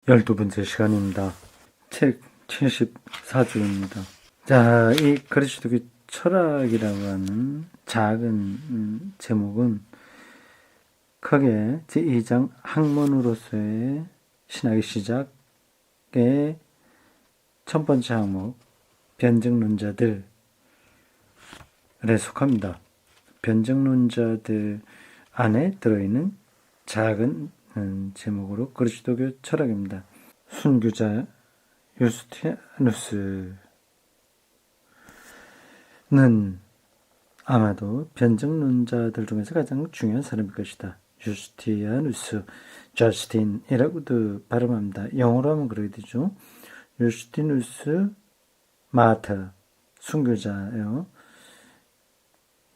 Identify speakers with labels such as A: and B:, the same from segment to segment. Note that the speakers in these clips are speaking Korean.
A: 12번째 시간입니다. 책 74주입니다. 자, 이 그리스도교 철학이라고 하는 작은 제목은 크게 제2장 학문으로서의 신학의 시작의 첫 번째 항목 변증론자들에 속합니다. 변증론자들 안에 들어있는 작은 제목으로 그리스도교 철학입니다. 순교자 유스티누스는 아마도 변증론자들 중에서 가장 중요한 사람일 것이다. 유스티아누스, 저스틴이라고도 발음합니다. 영어로 하면 그렇게 되죠. 유스티누스 마터, 순교자예요.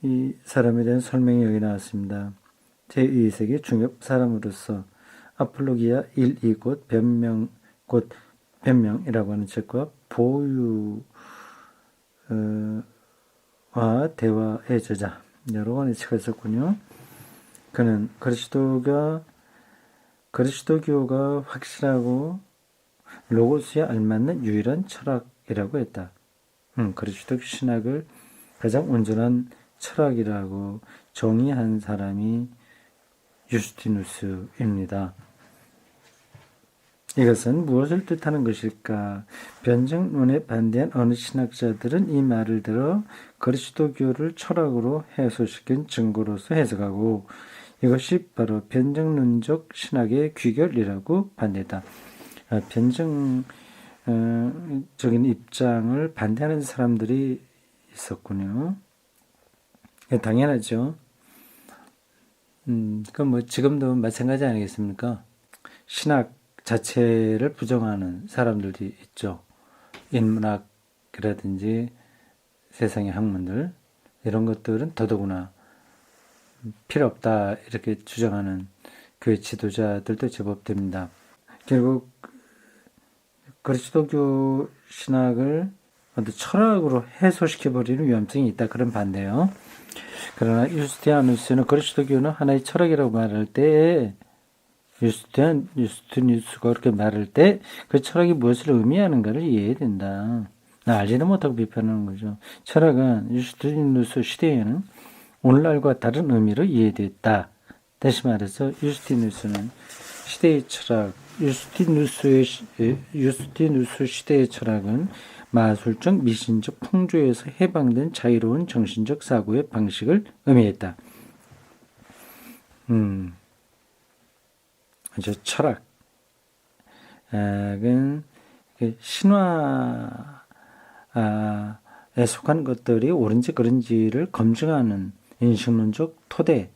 A: 이 사람에 대한 설명이 여기 나왔습니다. 제2세기 중엽 사람으로서 아폴로기아 1, 2 곧 변명이라고 하는 책과 보유와 대화의 저자 여러 권의 책을 썼군요. 그는 그리스도교가 확실하고 로고스에 알맞는 유일한 철학이라고 했다. 그리스도 신학을 가장 온전한 철학이라고 정의한 사람이 유스티누스입니다. 이것은 무엇을 뜻하는 것일까? 변증론에 반대한 어느 신학자들은 이 말을 들어 그리스도교를 철학으로 해소시킨 증거로서 해석하고 이것이 바로 변증론적 신학의 귀결이라고 반대했다. 변증적인 입장을 반대하는 사람들이 있었군요. 당연하죠. 그건 지금도 마찬가지 아니겠습니까? 신학 자체를 부정하는 사람들이 있죠. 인문학이라든지 세상의 학문들 이런 것들은 더더구나 필요 없다 이렇게 주장하는 교회 지도자들도 제법 됩니다. 결국 그리스도교 신학을 철학으로 해소시켜버리는 위험성이 있다 그런 반대요. 그러나 유스티아누스는 그리스도교는 하나의 철학이라고 말할 때 유스티누스가 그렇게 말할 때 그 철학이 무엇을 의미하는가를 이해해야 된다. 알지도 못하고 비판하는 거죠. 철학은 유스티누스 시대에는 오늘날과 다른 의미로 이해됐다. 다시 말해서 유스티누스는 시대의 철학, 유스티누스 시대의 철학은 마술적, 미신적 풍조에서 해방된 자유로운 정신적 사고의 방식을 의미했다. 철학은 신화에 속한 것들이 옳은지 그른지를 검증하는 인식론적 토대로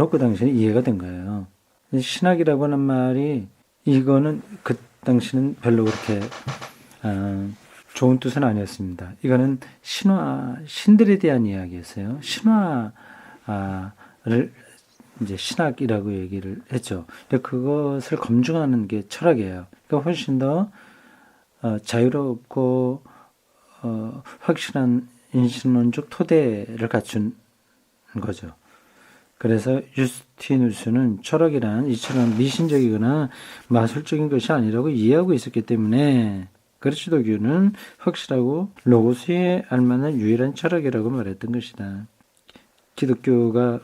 A: 그 당시에 이해가 된 거예요. 신학이라고 하는 말이 이거는 그 당시는 별로 그렇게 좋은 뜻은 아니었습니다. 이거는 신들에 대한 이야기였어요. 신화를 이제 신학이라고 얘기를 했죠. 근데 그것을 검증하는 게 철학이에요. 그러니까 훨씬 더 자유롭고 확실한 인식론적 토대를 갖춘 거죠. 그래서 유스티누스는 철학이란 이처럼 미신적이거나 마술적인 것이 아니라고 이해하고 있었기 때문에 그리스도교는 확실하고 로고스에 알만한 유일한 철학이라고 말했던 것이다. 기독교가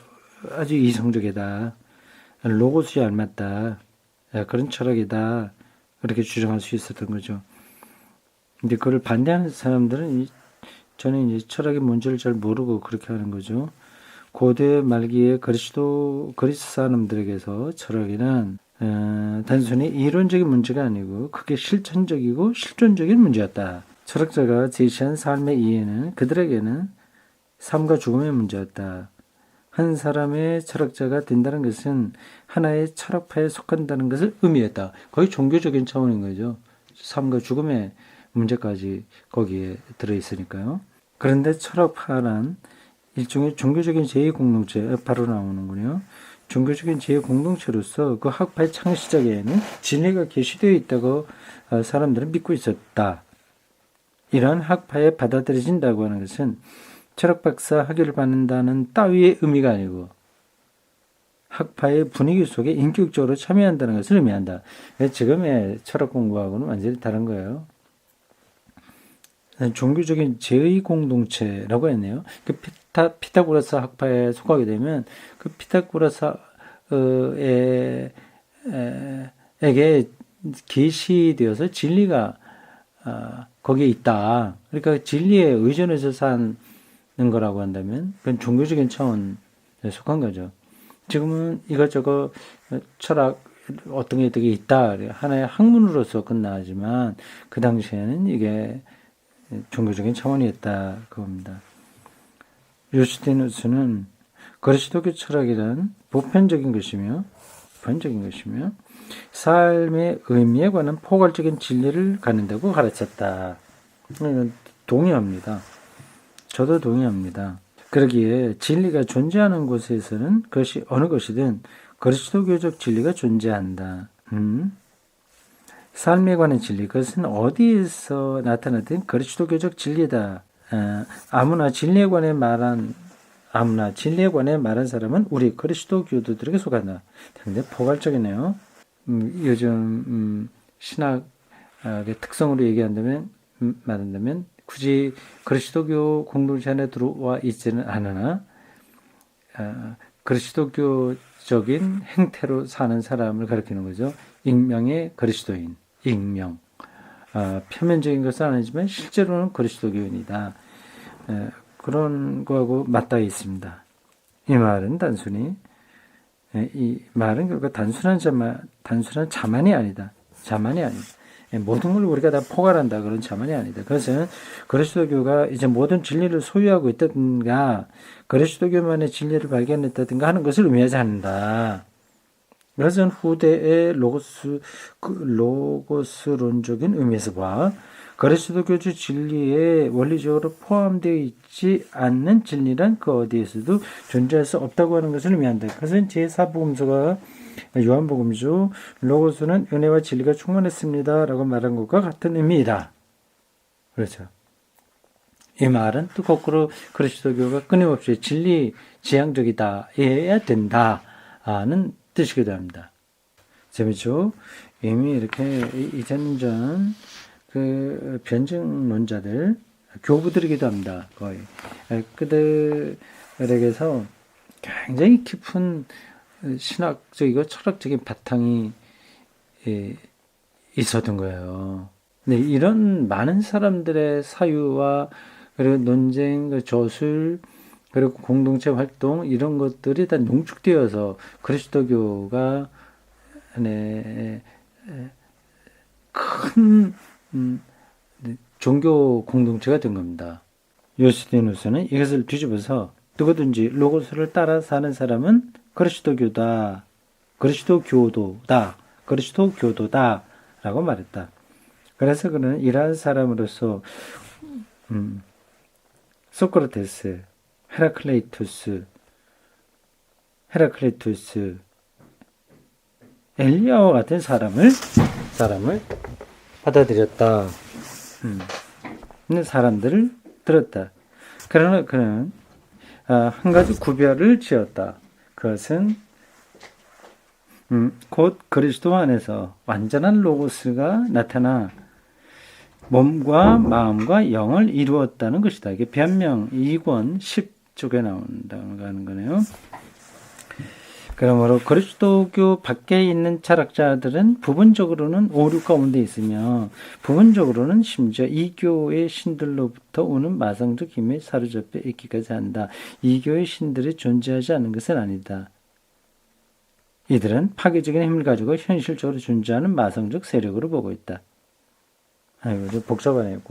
A: 아주 이성적이다. 로고스에 알맞다. 그런 철학이다. 그렇게 주장할 수 있었던 거죠. 근데 그걸 반대하는 사람들은 저는 이제 철학의 문제를 잘 모르고 그렇게 하는 거죠. 고대 말기에 그리스 사람들에게서 철학이란 단순히 이론적인 문제가 아니고 그게 실천적이고 실존적인 문제였다. 철학자가 제시한 삶의 이해는 그들에게는 삶과 죽음의 문제였다. 한 사람의 철학자가 된다는 것은 하나의 철학파에 속한다는 것을 의미했다. 거의 종교적인 차원인 거죠. 삶과 죽음의 문제까지 거기에 들어있으니까요. 그런데 철학파란 일종의 종교적인 제2공동체 바로 나오는군요. 종교적인 제2공동체로서 그 학파의 창시작에는 진리가 계시되어 있다고 사람들은 믿고 있었다. 이러한 학파에 받아들여진다고 하는 것은 철학박사 학위를 받는다는 따위의 의미가 아니고 학파의 분위기 속에 인격적으로 참여한다는 것을 의미한다. 지금의 철학 공부하고는 완전히 다른 거예요. 종교적인 제의 공동체라고 했네요. 그 피타고라스 학파에 속하게 되면 그 피타고라스에게 계시되어서 진리가 거기에 있다. 그러니까 진리에 의존해서 사는 거라고 한다면 그건 종교적인 차원에 속한 거죠. 지금은 이것저것 철학 어떤 게 되게 있다. 하나의 학문으로서 끝나지만 그 당시에는 이게 종교적인 차원이었다. 그겁니다. 유스티누스는 그리스도교 철학이란 보편적인 것이며 삶의 의미에 관한 포괄적인 진리를 갖는다고 가르쳤다. 동의합니다. 저도 동의합니다. 그러기에 진리가 존재하는 곳에서는 그것이 어느 것이든 그리스도교적 진리가 존재한다. 삶에 관한 진리, 그것은 어디에서 나타나든 그리스도교적 진리다. 아무나 진리에 관해 말한 사람은 우리 그리스도교도들에게 속한다. 굉장히 포괄적이네요. 요즘 신학의 특성으로 말한다면 굳이 그리스도교 공동체 안에 들어와 있지는 않으나 그리스도교적인 행태로 사는 사람을 가리키는 거죠. 익명의 그리스도인, 익명. 표면적인 것은 아니지만 실제로는 그리스도교인이다. 그런 거하고 맞닿아 있습니다. 이 말은 단순히 이 말은 결국 단순한 자만이 아니다. 모든 걸 우리가 다 포괄한다. 그런 자만이 아니다. 그것은 그리스도교가 이제 모든 진리를 소유하고 있다든가 그리스도교만의 진리를 발견했다든가 하는 것을 의미하지 않는다. 그것은 후대의 로고스론적인 의미에서 봐. 그리스도교주 진리에 원리적으로 포함되어 있지 않는 진리란 그 어디에서도 존재할 수 없다고 하는 것을 의미한다. 그것은 제4복음서가 요한복음이죠. 로고스는 은혜와 진리가 충만했습니다. 라고 말한 것과 같은 의미이다. 그렇죠. 이 말은 또 거꾸로 그리스도교가 끊임없이 진리 지향적이다. 해야 된다는 뜻이기도 합니다. 재밌죠? 이미 이렇게 2000년 그 변증론자들, 교부들이기도 합니다. 거의. 그들에게서 굉장히 깊은 신학적이고 철학적인 바탕이 있었던 거예요. 근데 이런 많은 사람들의 사유와 그리고 논쟁, 저술, 그리고 공동체 활동 이런 것들이 다 농축되어서 그리스도교가 큰 종교 공동체가 된 겁니다. 요스티누스는 이것을 뒤집어서 누구든지 로고스를 따라 사는 사람은 그리스도교다 라고 말했다. 그래서 그는 이러한 사람으로서 소크라테스, 헤라클레이투스, 엘리야와 같은 사람을 받아들였다. 사람들을 들었다. 그러나 그는 한 가지 구별을 지었다. 그것은 곧 그리스도 안에서 완전한 로고스가 나타나 몸과 마음과 영을 이루었다는 것이다. 이게 변명 2권 10쪽에 나온다는 거네요. 그러므로 그리스도교 밖에 있는 철학자들은 부분적으로는 오류 가운데 있으며 부분적으로는 심지어 이교의 신들로부터 오는 마성적 힘에 사로잡혀 있기까지 한다. 이교의 신들이 존재하지 않는 것은 아니다. 이들은 파괴적인 힘을 가지고 현실적으로 존재하는 마성적 세력으로 보고 있다. 아이고, 좀 복잡하네요.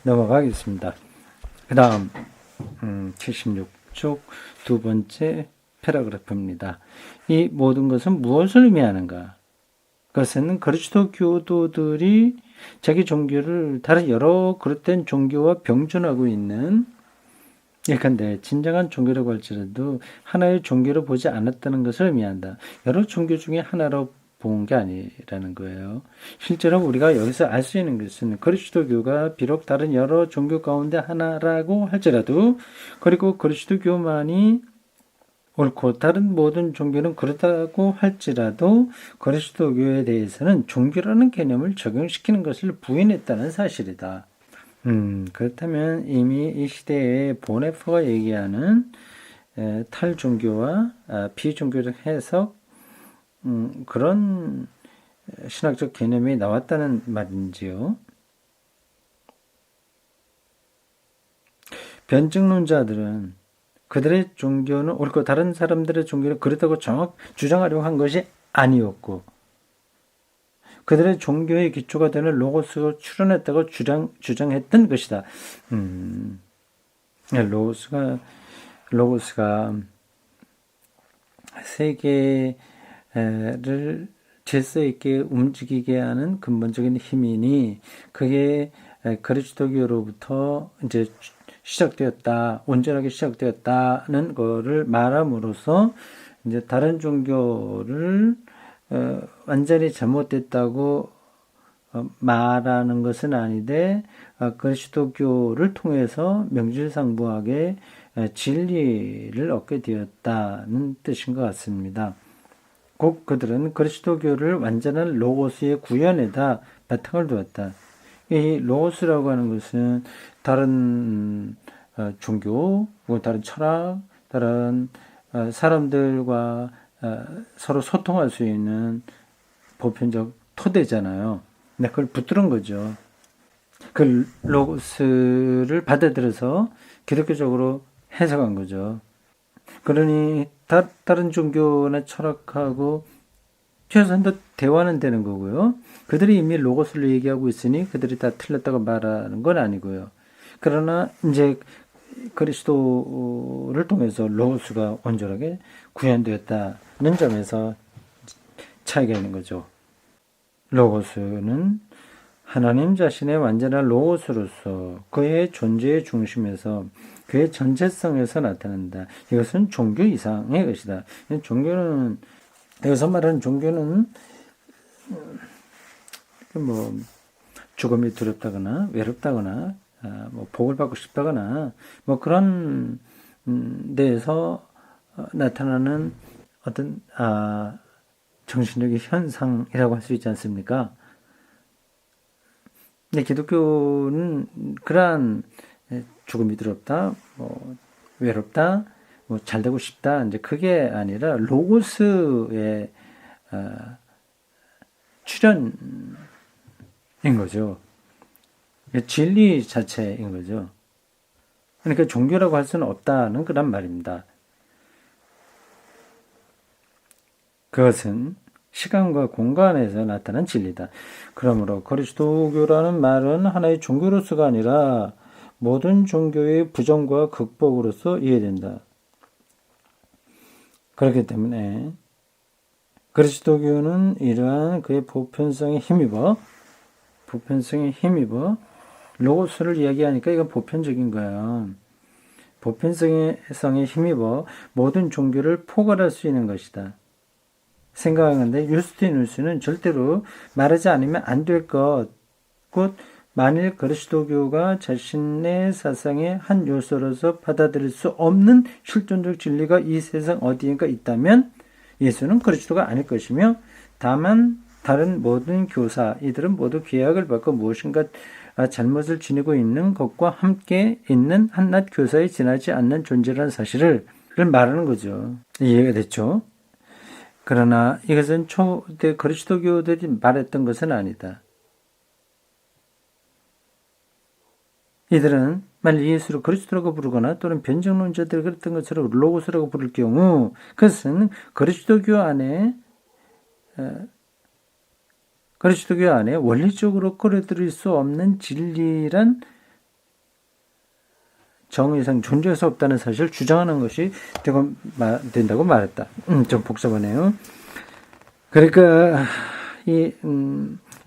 A: 넘어가겠습니다. 그 다음 76쪽 두 번째 패러그래프입니다. 이 모든 것은 무엇을 의미하는가? 그것은 그리스도 교도들이 자기 종교를 다른 여러 그릇된 종교와 병존하고 있는, 예컨대 진정한 종교라고 할지라도 하나의 종교로 보지 않았다는 것을 의미한다. 여러 종교 중에 하나로 본 게 아니라는 거예요. 실제로 우리가 여기서 알 수 있는 것은 그리스도교가 비록 다른 여러 종교 가운데 하나라고 할지라도, 그리고 그리스도교만이 옳고 다른 모든 종교는 그렇다고 할지라도 그리스도교에 대해서는 종교라는 개념을 적용시키는 것을 부인했다는 사실이다. 그렇다면 이미 이 시대에 보네퍼가 얘기하는 탈종교와 비종교적 해석 그런 신학적 개념이 나왔다는 말인지요. 변증론자들은 그들의 종교는 옳고 다른 사람들의 종교는 그렇다고 주장하려고 한 것이 아니었고 그들의 종교의 기초가 되는 로고스가 출현했다고 주장했던 것이다. 로고스가 세계를 질서 있게 움직이게 하는 근본적인 힘이니 그게 그리스도교로부터 이제 시작되었다, 온전하게 시작되었다는 거를 말함으로써 이제 다른 종교를 완전히 잘못됐다고 말하는 것은 아닌데 그리스도교를 통해서 명실상부하게 진리를 얻게 되었다는 뜻인 것 같습니다. 곧 그들은 그리스도교를 완전한 로고스의 구현에다 바탕을 두었다. 이 로고스라고 하는 것은 다른 종교, 다른 철학, 다른 사람들과 서로 소통할 수 있는 보편적 토대잖아요. 근데 그걸 붙들은 거죠. 그 로고스를 받아들여서 기독교적으로 해석한 거죠. 그러니 다른 종교나 철학하고 최소한도 대화는 되는 거고요. 그들이 이미 로고스를 얘기하고 있으니 그들이 다 틀렸다고 말하는 건 아니고요. 그러나 이제 그리스도를 통해서 로고스가 온전하게 구현되었다는 점에서 차이가 있는 거죠. 로고스는 하나님 자신의 완전한 로고스로서 그의 존재의 중심에서 그의 전체성에서 나타난다. 이것은 종교 이상의 것이다. 종교는 여기서 말하는 종교는 뭐 죽음이 두렵다거나 외롭다거나 뭐 복을 받고 싶다거나 뭐 그런 데에서 나타나는 어떤 정신적인 현상이라고 할 수 있지 않습니까? 근데 기독교는 그러한 죽음이 두렵다, 뭐 외롭다, 뭐 잘되고 싶다, 이제 그게 아니라 로고스의 출현인 거죠. 진리 자체인 거죠. 그러니까 종교라고 할 수는 없다는 그런 말입니다. 그것은 시간과 공간에서 나타난 진리다. 그러므로 그리스도교라는 말은 하나의 종교로서가 아니라 모든 종교의 부정과 극복으로서 이해된다. 그렇기 때문에 그리스도교는 이러한 그의 보편성에 힘입어 로고스를 이야기하니까 이건 보편적인 거야. 보편성에 힘입어 모든 종교를 포괄할 수 있는 것이다. 생각하는데 유스티누스는 절대로 말하지 않으면 안 될 것, 곧 만일 그리스도교가 자신의 사상의 한 요소로서 받아들일 수 없는 실존적 진리가 이 세상 어디인가 있다면 예수는 그리스도가 아닐 것이며 다만 다른 모든 교사, 이들은 모두 계약을 받고 무엇인가 잘못을 지니고 있는 것과 함께 있는 한낱 교사에 지나지 않는 존재라는 사실을 말하는 거죠. 이해가 됐죠? 그러나 이것은 초대 그리스도교들이 말했던 것은 아니다. 이들은 만일 예수를 그리스도라고 부르거나 또는 변증론자들이 그랬던 것처럼 로고스라고 부를 경우 그것은 그리스도교 안에 원리적으로 끌어들일 수 없는 진리란 정 이상 존재할 수 없다는 사실을 주장하는 것이 된다고 말했다. 좀 복잡하네요. 그러니까 이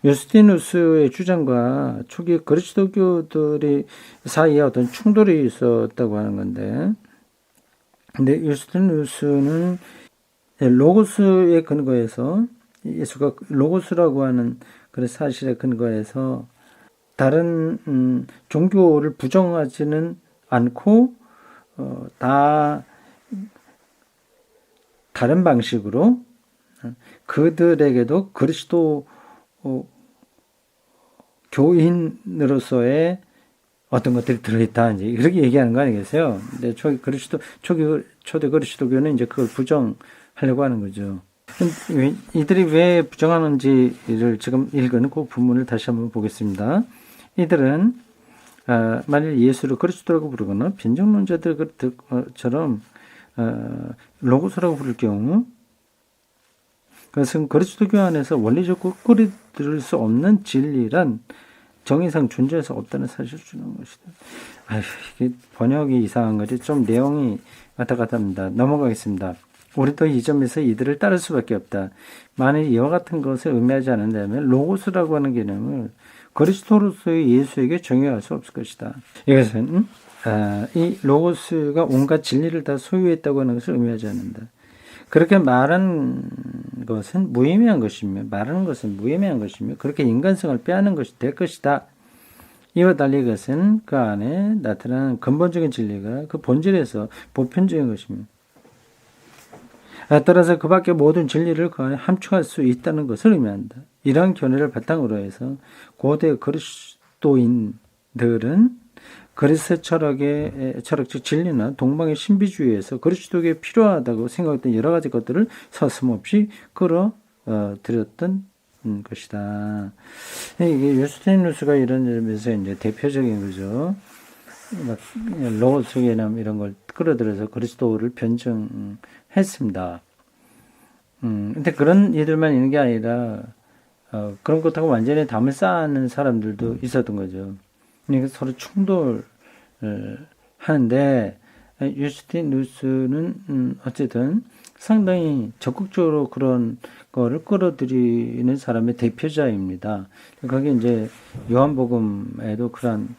A: 유스티누스의 주장과 초기 그리스도교들이 사이에 어떤 충돌이 있었다고 하는 건데, 근데 유스티누스는 로고스의 근거에서 예수가 로고스라고 하는 그런 사실에 근거해서 다른 종교를 부정하지는 않고 다 다른 방식으로 그들에게도 그리스도 교인으로서의 어떤 것들이 들어있다, 이제 이렇게 얘기하는 거 아니겠어요? 근데 초대 그리스도교는 이제 그걸 부정하려고 하는 거죠. 이들이 왜 부정하는지를 지금 읽은 그 부분을 다시 한번 보겠습니다. 이들은 만일 예수를 그리스도라고 부르거나 변증론자들처럼 로고스라고 부를 경우, 그것은 그리스도교 안에서 원리적으로 끌어들일 수 없는 진리란 정의상 존재해서 없다는 사실을 주는 것이다. 아휴, 이게 번역이 이상한 거지. 좀 내용이 왔다 갔다 합니다. 넘어가겠습니다. 우리도 이 점에서 이들을 따를 수밖에 없다. 만일 이와 같은 것을 의미하지 않는다면 로고스라고 하는 개념을 그리스도로서의 예수에게 정의할 수 없을 것이다. 이것은 이 로고스가 온갖 진리를 다 소유했다고 하는 것을 의미하지 않는다. 그렇게 말하는 것은 무의미한 것이며, 그렇게 인간성을 빼앗는 것이 될 것이다. 이와 달리 이것은 그 안에 나타나는 근본적인 진리가 그 본질에서 보편적인 것이며, 따라서 그 밖에 모든 진리를 그 안에 함축할 수 있다는 것을 의미한다. 이러한 견해를 바탕으로 해서 고대 그리스도인들은 그리스 철학적 진리나 동방의 신비주의에서 그리스도에게 필요하다고 생각했던 여러 가지 것들을 서슴없이 끌어들였던 것이다. 이게 요스티누스가 이런 점에서 이제 대표적인 거죠. 로고스 개념 이런 걸 끌어들여서 그리스도를 변증했습니다. 근데 그런 이들만 있는 게 아니라 그런 것하고 완전히 담을 쌓는 사람들도 있었던 거죠. 그러니까 서로 충돌 하는데 유스티누스는 어쨌든 상당히 적극적으로 그런 거를 끌어들이는 사람의 대표자입니다. 거기 이제 요한복음에도 그런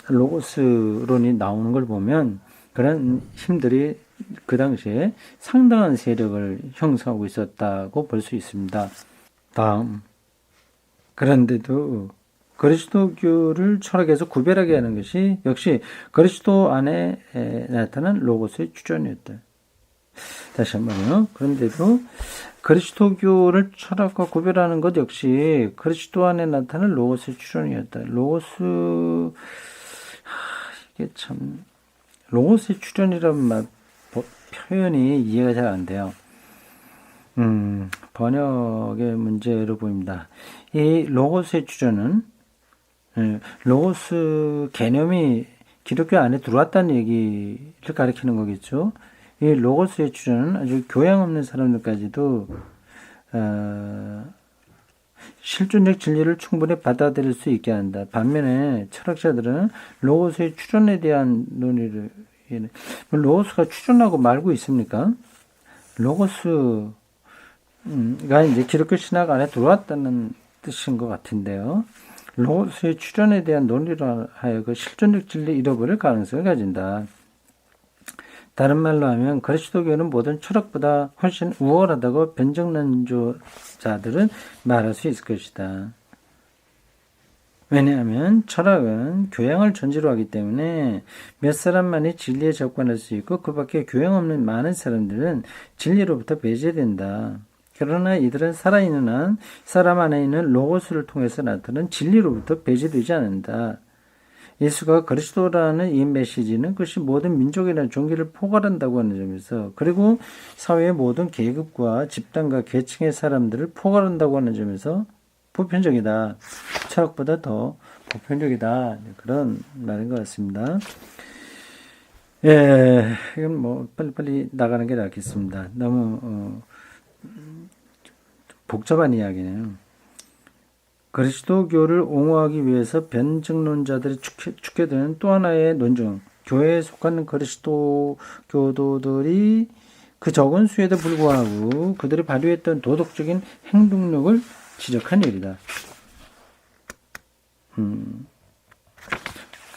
A: 로고스론이 나오는 걸 보면 그런 힘들이 그 당시에 상당한 세력을 형성하고 있었다고 볼 수 있습니다. 다음, 그런데도 그리스도교를 철학에서 구별하게 하는 것이 역시 그리스도 안에 나타난 로고스의 주존이었다. 다시 한번요. 그런데도 그리스도교를 철학과 구별하는 것 역시 그리스도 안에 나타난 로고스의 주존이었다. 이게 참 로고스의 주존이라는 표현이 이해가 잘 안 돼요. 번역의 문제로 보입니다. 이 로고스의 주존은 로고스 개념이 기독교 안에 들어왔다는 얘기를 가리키는 거겠죠. 이 로고스의 주존은 아주 교양 없는 사람들까지도 실존적 진리를 충분히 받아들일 수 있게 한다. 반면에 철학자들은 로고스의 추존에 대한 논의를 로고스가 추존하고 말고 있습니까? 로고스가 이제 기독교 신학 안에 들어왔다는 뜻인 것 같은데요. 로고스의 추존에 대한 논리로 하여 그 실존적 진리를 잃어버릴 가능성을 가진다. 다른 말로 하면 그리스도교는 모든 철학보다 훨씬 우월하다고 변증론자들은 말할 수 있을 것이다. 왜냐하면 철학은 교양을 전제로 하기 때문에 몇 사람만이 진리에 접근할 수 있고 그 밖에 교양 없는 많은 사람들은 진리로부터 배제된다. 그러나 이들은 살아있는 한 사람 안에 있는 로고스를 통해서 나타나는 진리로부터 배제되지 않는다. 예수가 그리스도라는 이 메시지는 그것이 모든 민족이나 종교를 포괄한다고 하는 점에서, 그리고 사회의 모든 계급과 집단과 계층의 사람들을 포괄한다고 하는 점에서 보편적이다. 철학보다 더 보편적이다. 그런 말인 것 같습니다. 예, 이건 뭐 빨리빨리 나가는 게 낫겠습니다. 너무 복잡한 이야기네요. 그리스도교를 옹호하기 위해서 변증론자들이 축해되는 또 하나의 논증, 교회에 속하는 그리스도 교도들이 그 적은 수에도 불구하고 그들이 발휘했던 도덕적인 행동력을 지적한 일이다.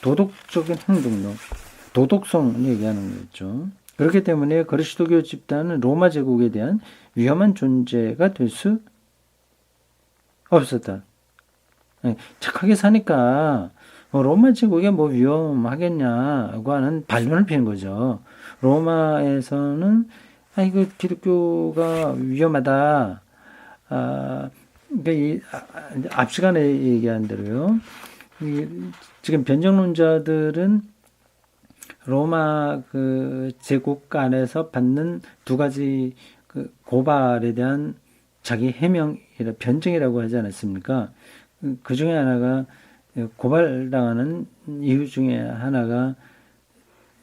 A: 도덕적인 행동력, 도덕성 얘기하는 거죠. 그렇기 때문에 그리스도교 집단은 로마 제국에 대한 위험한 존재가 될 수 없었다. 착하게 사니까 로마 제국에 뭐 위험하겠냐고 하는 반론을 피는 거죠. 로마에서는 이거 기독교가 위험하다. 그러니까 앞 시간에 얘기한 대로요. 지금 변정론자들은 로마 그 제국 안에서 받는 두 가지 그 고발에 대한 자기 해명이라 변증이라고 하지 않았습니까? 그 중에 하나가 고발당하는 이유 중에 하나가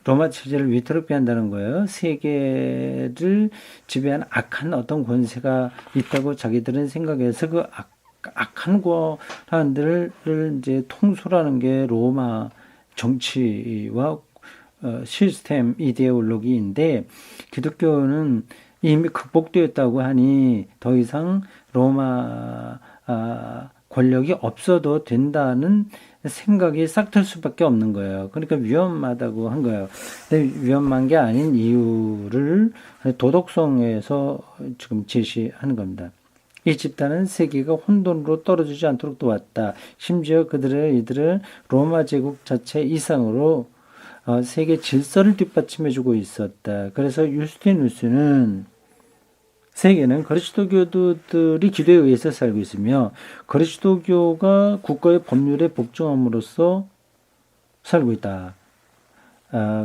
A: 로마 체제를 위태롭게 한다는 거예요. 세계를 지배한 악한 어떤 권세가 있다고 자기들은 생각해서 그 악한 권한들을 이제 통솔하는 게 로마 정치와 시스템 이데올로기인데, 기독교는 이미 극복되었다고 하니 더 이상 로마 권력이 없어도 된다는 생각이 싹틀 수밖에 없는 거예요. 그러니까 위험하다고 한 거예요. 근데 위험한 게 아닌 이유를 도덕성에서 지금 제시하는 겁니다. 이 집단은 세계가 혼돈으로 떨어지지 않도록 도왔다. 심지어 이들을 로마 제국 자체 이상으로 세계 질서를 뒷받침해주고 있었다. 그래서 유스티누스는 세계는 그리스도교도들이 기도에 의해서 살고 있으며 그리스도교가 국가의 법률에 복종함으로써 살고 있다.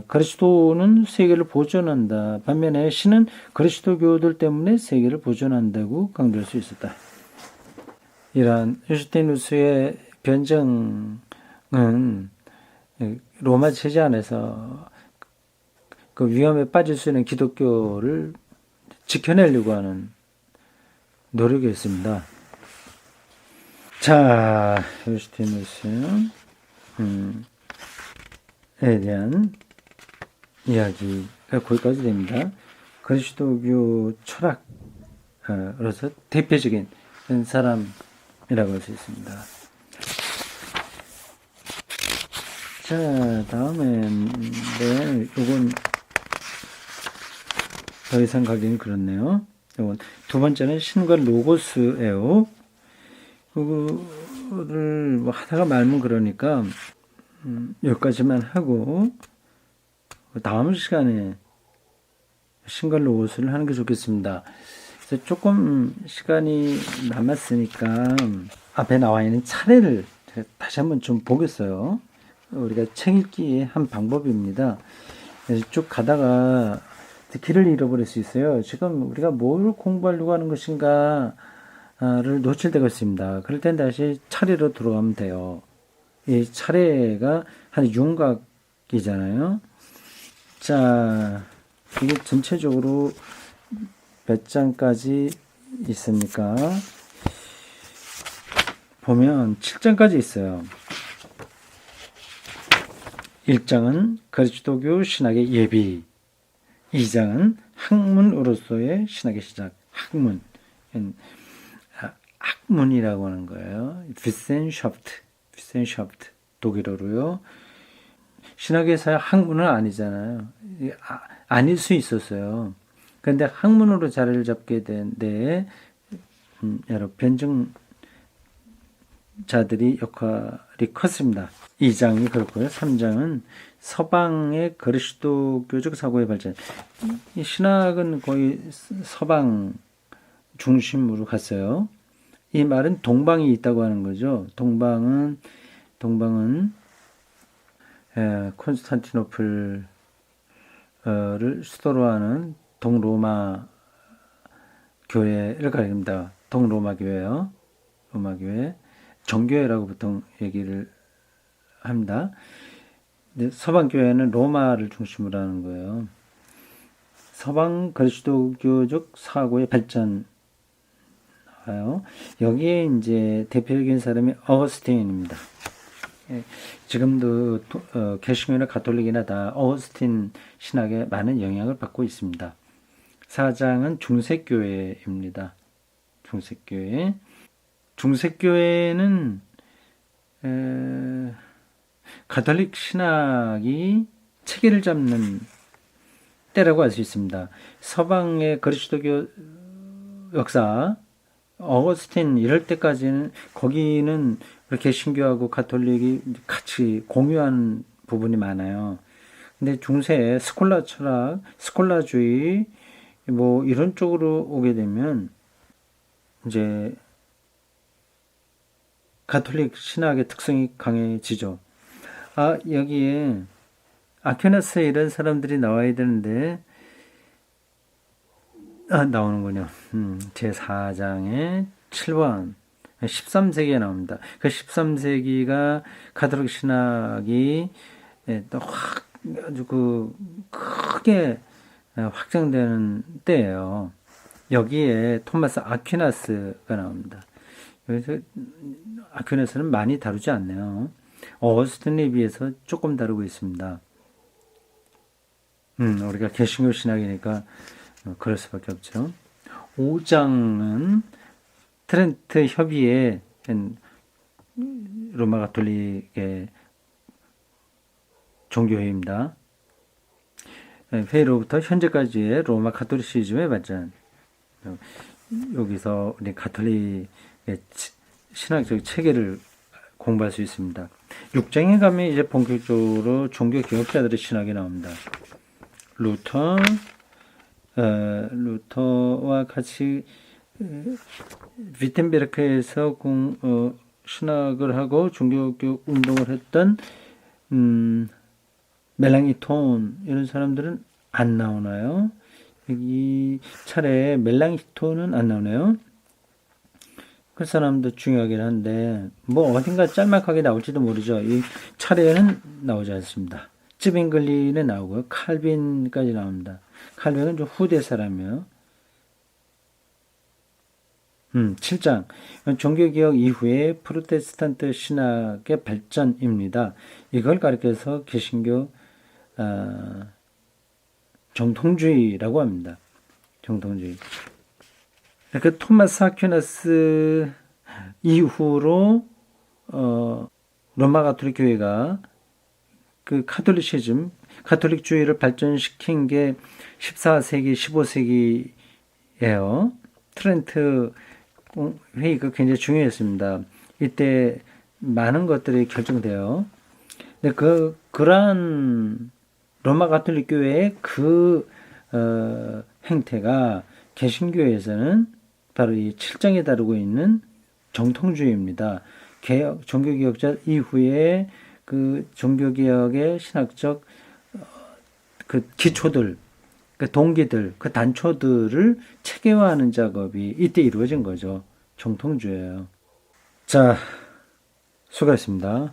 A: 그리스도는 세계를 보존한다. 반면에 신은 그리스도교들 때문에 세계를 보존한다고 강조할 수 있었다. 이러한 유스티누스의 변증은 로마 체제 안에서 그 위험에 빠질 수 있는 기독교를 지켜내려고 하는 노력이었습니다. 자, 유스티누스에 대한 이야기가 거기까지 됩니다. 그리스도교 철학으로서 대표적인 사람이라고 할 수 있습니다. 자, 다음엔 요건 더 이상 가기는 그렇네요. 요건 두 번째는 신과 로고스예요. 그거를 뭐 하다가 말면 그러니까 여기까지만 하고 다음 시간에 신과 로고스를 하는 게 좋겠습니다. 그래서 조금 시간이 남았으니까 앞에 나와 있는 차례를 제가 다시 한번 좀 보겠어요. 우리가 책 읽기의 한 방법입니다. 그래서 쭉 가다가 길을 잃어버릴 수 있어요. 지금 우리가 뭘 공부하려고 하는 것인가를 놓칠 때가 있습니다. 그럴 땐 다시 차례로 들어가면 돼요. 이 차례가 한 윤곽이잖아요. 자, 이게 전체적으로 몇 장까지 있습니까? 보면 7장까지 있어요. 1장은 그리스도교 신학의 예비, 2장은 학문으로서의 신학의 시작, 학문이라고 하는 거예요. Wissenschaft, 독일어로요. 신학에서 학문은 아니잖아요. 아닐 수 있었어요. 그런데 학문으로 자리를 잡게 된데 여러 변증자들이 역할이 컸습니다. 2장이 그렇고요. 3장은 서방의 그리스도교적 사고의 발전. 이 신학은 거의 서방 중심으로 갔어요. 이 말은 동방이 있다고 하는 거죠. 동방은 콘스탄티노플을 수도로 하는 동로마 교회를 가립니다. 동로마 교회요. 로마 교회. 정교회라고 보통 얘기를 합니다. 서방 교회는 로마를 중심으로 하는 거예요. 서방 그리스도교적 사고의 발전 나와요. 여기에 이제 대표적인 사람이 어거스틴입니다. 지금도 개신교나 가톨릭이나 다 어거스틴 신학에 많은 영향을 받고 있습니다. 4장은 중세교회입니다. 중세교회는 가톨릭 신학이 체계를 잡는 때라고 할 수 있습니다. 서방의 그리스도교 역사, 어거스틴 이럴 때까지는 거기는 이렇게 신교하고 가톨릭이 같이 공유한 부분이 많아요. 근데 중세에 스콜라 철학, 스콜라주의 뭐 이런 쪽으로 오게 되면 이제 가톨릭 신학의 특성이 강해지죠. 아, 여기에 아퀴나스에 이런 사람들이 나와야 되는데 나오는군요. 제4장의 7번 13세기에 나옵니다. 그 13세기가 가톨릭 신학이 또 아주 크게 확장되는 때예요. 여기에 토마스 아퀴나스가 나옵니다. 그래서 아퀴나스는 많이 다루지 않네요. 어거스틴에 비해서 조금 다루고 있습니다. 우리가 개신교 신학이니까 그럴 수밖에 없죠. 5장은 트렌트 협의회 로마 가톨릭의 종교회의입니다. 회의로부터 현재까지의 로마 가톨리시즘의 발전. 여기서 우리 가톨릭의 신학적 체계를 공부할 수 있습니다. 6장에 가면 이제 본격적으로 종교 개혁자들의 신학이 나옵니다. 루터와 같이 위텐베르크에서 신학을 하고 종교개혁 운동을 했던 멜랑이톤 이런 사람들은 안 나오나요? 이 차례에 멜랑이톤은 안 나오네요. 그 사람도 중요하긴 한데 뭐 어딘가 짤막하게 나올지도 모르죠. 이 차례에는 나오지 않습니다. 쯔빙글리는 나오고요. 칼빈까지 나옵니다. 칼빈은 좀 후대 사람이에요. 7장 종교개혁 이후에 프로테스탄트 신학의 발전입니다. 이걸 가리켜서 개신교 정통주의라고 합니다. 정통주의. 그 토마스 아퀴나스 이후로 로마 가톨릭 교회가 그 카톨리시즘, 가톨릭주의를 발전시킨 게 14세기, 15세기예요. 트렌트 회의가 굉장히 중요했습니다. 이때 많은 것들이 결정돼요. 근데 그러한 로마 가톨릭 교회의 행태가 개신교에서는 바로 이 7장에 다루고 있는 정통주의입니다. 종교개혁자 이후에 그 종교개혁의 신학적 그 기초들, 그 동기들, 그 단초들을 체계화하는 작업이 이때 이루어진 거죠. 정통주의예요. 자, 수고했습니다.